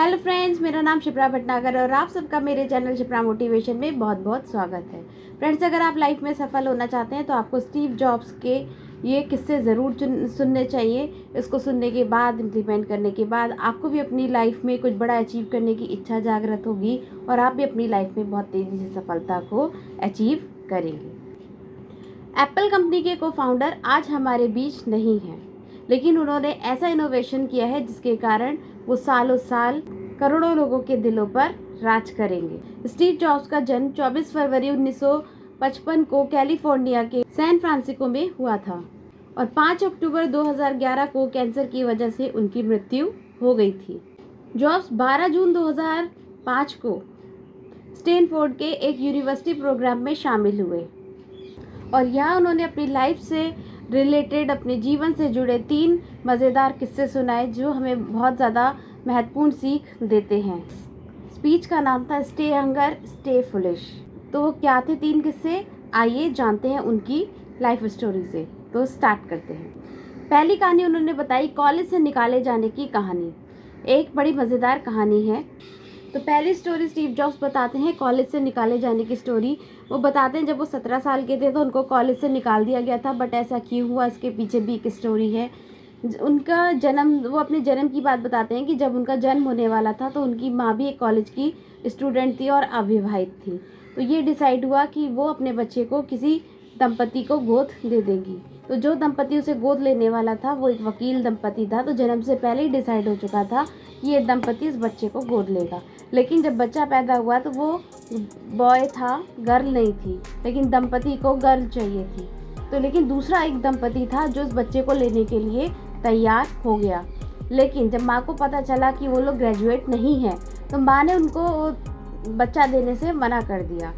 Hello friends, मेरा नाम शिप्रा भटनागर और आप सबका मेरे चैनल शिप्रा मोटिवेशन में बहुत बहुत स्वागत है। फ्रेंड्स, अगर आप लाइफ में सफल होना चाहते हैं तो आपको स्टीव जॉब्स के ये किस्से ज़रूर सुनने चाहिए। इसको सुनने के बाद, इम्प्लीमेंट करने के बाद आपको भी अपनी लाइफ में कुछ बड़ा अचीव करने की इच्छा जागृत होगी और आप भी अपनी लाइफ में बहुत तेज़ी से सफलता को अचीव करेंगे। एप्पल कंपनी के को फाउंडर आज हमारे बीच नहीं हैं, लेकिन उन्होंने ऐसा इनोवेशन किया है जिसके कारण वो सालों साल करोड़ों लोगों के दिलों पर राज करेंगे। स्टीव जॉब्स का जन्म 24 फरवरी 1955 को कैलिफोर्निया के सैन फ्रांसिस्को में हुआ था और 5 अक्टूबर 2011 को कैंसर की वजह से उनकी मृत्यु हो गई थी। जॉब्स 12 जून 2005 को स्टैनफोर्ड के एक यूनिवर्सिटी प्रोग्राम में शामिल हुए और यहाँ उन्होंने अपनी लाइफ से रिलेटेड, अपने जीवन से जुड़े 3 मज़ेदार किस्से सुनाए जो हमें बहुत ज़्यादा महत्वपूर्ण सीख देते हैं। स्पीच का नाम था स्टे हंगर स्टे फुलिश। तो वो क्या थे 3 किस्से, आइए जानते हैं उनकी लाइफ स्टोरी से। तो स्टार्ट करते हैं। पहली कहानी उन्होंने बताई कॉलेज से निकाले जाने की कहानी। एक बड़ी मज़ेदार कहानी है। तो पहली स्टोरी स्टीव जॉब्स बताते हैं कॉलेज से निकाले जाने की स्टोरी। वो बताते हैं जब वो 17 साल के थे तो उनको कॉलेज से निकाल दिया गया था, बट ऐसा क्यों हुआ इसके पीछे भी एक स्टोरी है। उनका जन्म, वो अपने जन्म की बात बताते हैं कि जब उनका जन्म होने वाला था तो उनकी माँ भी एक कॉलेज की स्टूडेंट थी और अविवाहित थी। तो ये डिसाइड हुआ कि वो अपने बच्चे को किसी दंपति को गोद दे देंगी। तो जो दंपति उसे गोद लेने वाला था वो एक वकील दंपति था। तो जन्म से पहले ही डिसाइड हो चुका था कि ये दंपति इस बच्चे को गोद लेगा। लेकिन जब बच्चा पैदा हुआ तो वो बॉय था, गर्ल नहीं थी, लेकिन दंपति को गर्ल चाहिए थी। तो लेकिन दूसरा एक दंपति था जो उस बच्चे को लेने के लिए तैयार हो गया। लेकिन जब माँ को पता चला कि वो लोग ग्रेजुएट नहीं हैं तो माँ ने उनको बच्चा देने से मना कर दिया।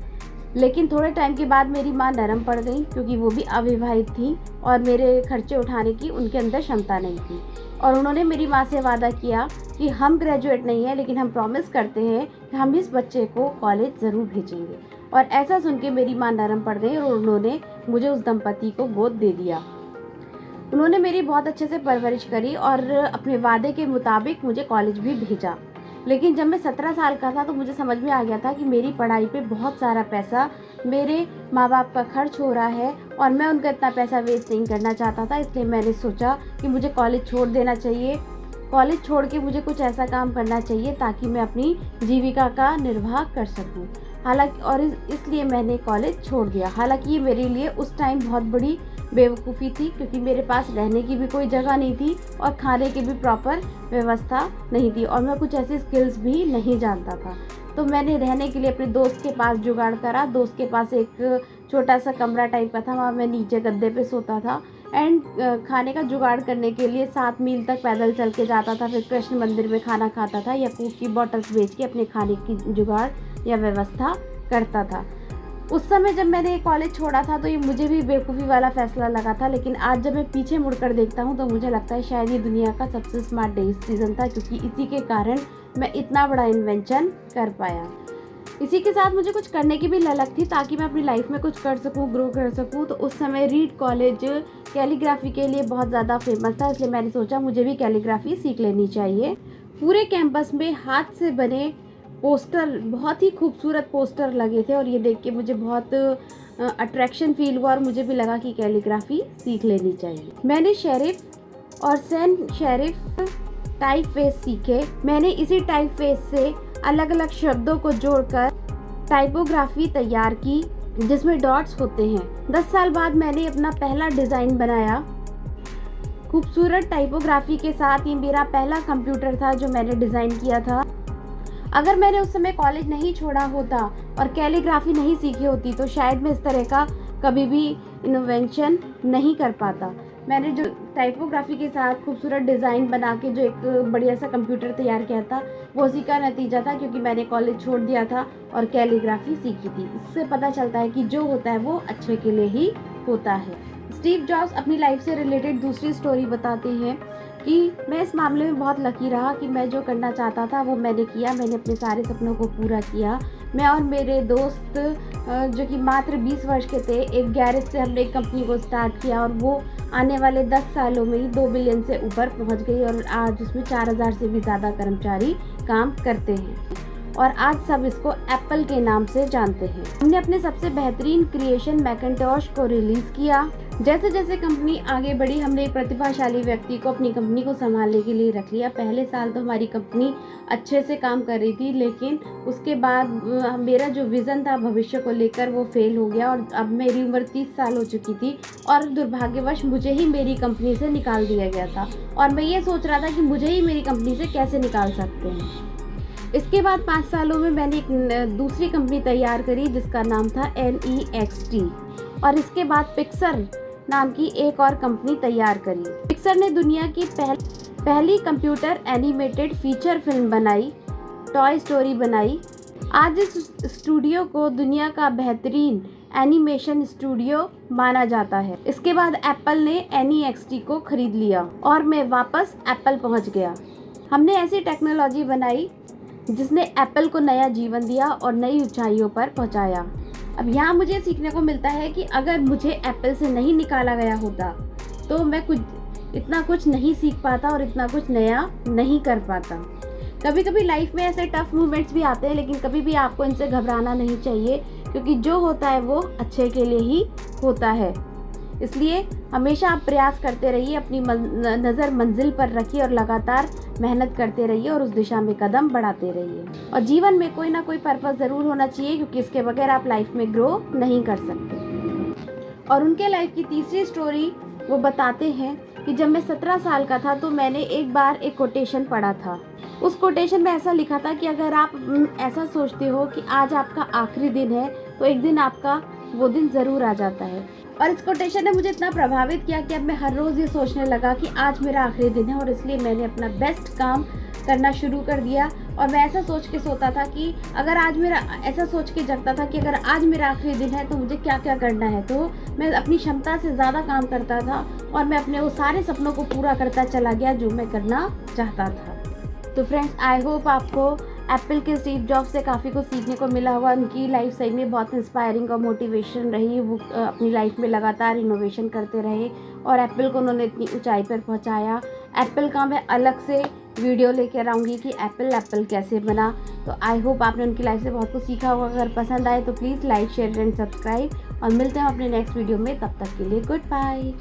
लेकिन थोड़े टाइम के बाद मेरी माँ नरम पड़ गई क्योंकि वो भी अविवाहित थी और मेरे खर्चे उठाने की उनके अंदर क्षमता नहीं थी। और उन्होंने मेरी माँ से वादा किया कि हम ग्रेजुएट नहीं हैं लेकिन हम प्रॉमिस करते हैं कि हम इस बच्चे को कॉलेज ज़रूर भेजेंगे। और ऐसा सुन के मेरी माँ नरम पड़ गई और उन्होंने मुझे उस दंपति को गोद दे दिया। उन्होंने मेरी बहुत अच्छे से परवरिश करी और अपने वादे के मुताबिक मुझे कॉलेज भी भेजा। लेकिन जब मैं 17 साल का था तो मुझे समझ में आ गया था कि मेरी पढ़ाई पे बहुत सारा पैसा मेरे माँ बाप का खर्च हो रहा है और मैं उनका इतना पैसा वेस्ट नहीं करना चाहता था। इसलिए मैंने सोचा कि मुझे कॉलेज छोड़ देना चाहिए। कॉलेज छोड़ के मुझे कुछ ऐसा काम करना चाहिए ताकि मैं अपनी जीविका का निर्वाह कर सकूं। हालांकि और इसलिए मैंने कॉलेज छोड़ दिया। हालांकि ये मेरे लिए उस टाइम बहुत बड़ी बेवकूफ़ी थी क्योंकि मेरे पास रहने की भी कोई जगह नहीं थी और खाने की भी प्रॉपर व्यवस्था नहीं थी और मैं कुछ ऐसी स्किल्स भी नहीं जानता था। तो मैंने रहने के लिए अपने दोस्त के पास जुगाड़ करा। दोस्त के पास एक छोटा सा कमरा टाइप का था, वहाँ मैं नीचे गद्दे पे सोता था। एंड खाने का जुगाड़ करने के लिए 7 मील तक पैदल चल के जाता था, फिर कृष्ण मंदिर में खाना खाता था या कूक की बॉटल्स बेच के अपने खाने की जुगाड़ या व्यवस्था करता था। उस समय जब मैंने कॉलेज छोड़ा था तो ये मुझे भी बेवकूफ़ी वाला फैसला लगा था, लेकिन आज जब मैं पीछे मुड़कर देखता हूँ तो मुझे लगता है शायद ये दुनिया का सबसे स्मार्ट डिसीजन था क्योंकि इसी के कारण मैं इतना बड़ा इन्वेंशन कर पाया। इसी के साथ मुझे कुछ करने की भी ललक थी ताकि मैं अपनी लाइफ में कुछ कर सकूं, ग्रो कर सकूं। तो उस समय रीड कॉलेज कैलीग्राफी के लिए बहुत ज़्यादा फेमस था, इसलिए मैंने सोचा मुझे भी कैलीग्राफी सीख लेनी चाहिए। पूरे कैंपस में हाथ से बने पोस्टर, बहुत ही खूबसूरत पोस्टर लगे थे और ये देख के मुझे बहुत अट्रैक्शन फील हुआ और मुझे भी लगा कि कैलीग्राफी सीख लेनी चाहिए। मैंने शेरिफ और सेन शेरिफ टाइप फेस सीखे। मैंने इसी टाइप फेस से अलग अलग शब्दों को जोड़कर टाइपोग्राफी तैयार की जिसमें डॉट्स होते हैं। 10 साल बाद मैंने अपना पहला डिज़ाइन बनाया। खूबसूरत टाइपोग्राफी के साथ ये मेरा पहला कंप्यूटर था जो मैंने डिज़ाइन किया था। अगर मैंने उस समय कॉलेज नहीं छोड़ा होता और कैलीग्राफी नहीं सीखी होती तो शायद मैं इस तरह का कभी भी इनोवेशन नहीं कर पाता। मैंने जो टाइपोग्राफी के साथ खूबसूरत डिज़ाइन बना के जो एक बढ़िया सा कंप्यूटर तैयार किया था वो उसी का नतीजा था क्योंकि मैंने कॉलेज छोड़ दिया था और कैलीग्राफी सीखी थी। इससे पता चलता है कि जो होता है वो अच्छे के लिए ही होता है। स्टीव जॉब्स अपनी लाइफ से रिलेटेड दूसरी स्टोरी बताते हैं कि मैं इस मामले में बहुत लकी रहा कि मैं जो करना चाहता था वो मैंने किया। मैंने अपने सारे सपनों को पूरा किया। मैं और मेरे दोस्त जो कि मात्र 20 वर्ष के थे, एक गैरेज से हमने एक कंपनी को स्टार्ट किया और वो आने वाले 10 सालों में ही 2 बिलियन से ऊपर पहुंच गई और आज उसमें 4000 से भी ज़्यादा कर्मचारी काम करते हैं और आज सब इसको एप्पल के नाम से जानते हैं। हमने अपने सबसे बेहतरीन क्रिएशन मैकिन्टॉश को रिलीज किया। जैसे जैसे कंपनी आगे बढ़ी, हमने एक प्रतिभाशाली व्यक्ति को अपनी कंपनी को संभालने के लिए रख लिया। पहले साल तो हमारी कंपनी अच्छे से काम कर रही थी, लेकिन उसके बाद मेरा जो विज़न था भविष्य को लेकर वो फेल हो गया और अब मेरी उम्र 30 साल हो चुकी थी और दुर्भाग्यवश मुझे ही मेरी कंपनी से निकाल दिया गया था और मैं ये सोच रहा था कि मुझे ही मेरी कंपनी से कैसे निकाल सकते हैं। इसके बाद 5 सालों में मैंने एक दूसरी कंपनी तैयार करी जिसका नाम था NEXT और इसके बाद पिक्सर नाम की एक और कंपनी तैयार करी। पिक्सर ने दुनिया की पहली कंप्यूटर एनिमेटेड फीचर फिल्म बनाई, टॉय स्टोरी बनाई। आज इस स्टूडियो को दुनिया का बेहतरीन एनिमेशन स्टूडियो माना जाता है। इसके बाद एप्पल ने NEXT को खरीद लिया और मैं वापस एप्पल पहुंच गया। हमने ऐसी टेक्नोलॉजी बनाई जिसने एप्पल को नया जीवन दिया और नई ऊंचाइयों पर पहुंचाया। अब यहाँ मुझे सीखने को मिलता है कि अगर मुझे एप्पल से नहीं निकाला गया होता तो मैं इतना कुछ नहीं सीख पाता और इतना कुछ नया नहीं कर पाता। कभी कभी लाइफ में ऐसे टफ मोमेंट्स भी आते हैं, लेकिन कभी भी आपको इनसे घबराना नहीं चाहिए, क्योंकि जो होता है वो अच्छे के लिए ही होता है। इसलिए हमेशा आप प्रयास करते रहिए, अपनी नज़र मंजिल पर रखिए और लगातार मेहनत करते रहिए और उस दिशा में कदम बढ़ाते रहिए। और जीवन में कोई ना कोई पर्पस ज़रूर होना चाहिए, क्योंकि इसके बगैर आप लाइफ में ग्रो नहीं कर सकते। और उनके लाइफ की तीसरी स्टोरी वो बताते हैं कि जब मैं 17 साल का था तो मैंने एक बार एक कोटेशन पढ़ा था। उस कोटेशन में ऐसा लिखा था कि अगर आप ऐसा सोचते हो कि आज आपका आखिरी दिन है तो एक दिन आपका वो दिन ज़रूर आ जाता है। और इस कोटेशन ने मुझे इतना प्रभावित किया कि अब मैं हर रोज़ ये सोचने लगा कि आज मेरा आखिरी दिन है और इसलिए मैंने अपना बेस्ट काम करना शुरू कर दिया। और मैं ऐसा सोच के सोता था कि अगर आज मेरा ऐसा सोच के जगता था कि अगर आज मेरा आखिरी दिन है तो मुझे क्या क्या करना है। तो मैं अपनी क्षमता से ज़्यादा काम करता था और मैं अपने वो सारे सपनों को पूरा करता चला गया जो मैं करना चाहता था। तो फ्रेंड्स, आई होप आपको एप्पल के स्टीव जॉब्स से काफ़ी कुछ सीखने को मिला होगा। उनकी लाइफ सही में बहुत इंस्पायरिंग और मोटिवेशन रही। वो अपनी लाइफ में लगातार इनोवेशन करते रहे और एप्पल को उन्होंने इतनी ऊंचाई पर पहुंचाया। एप्पल का मैं अलग से वीडियो लेकर आऊँगी कि एप्पल कैसे बना। तो आई होप आपने उनकी लाइफ से बहुत कुछ सीखा होगा। अगर पसंद आए तो please like, share and subscribe और मिलते हैं अपने नेक्स्ट वीडियो में। तब तक के लिए गुड बाय।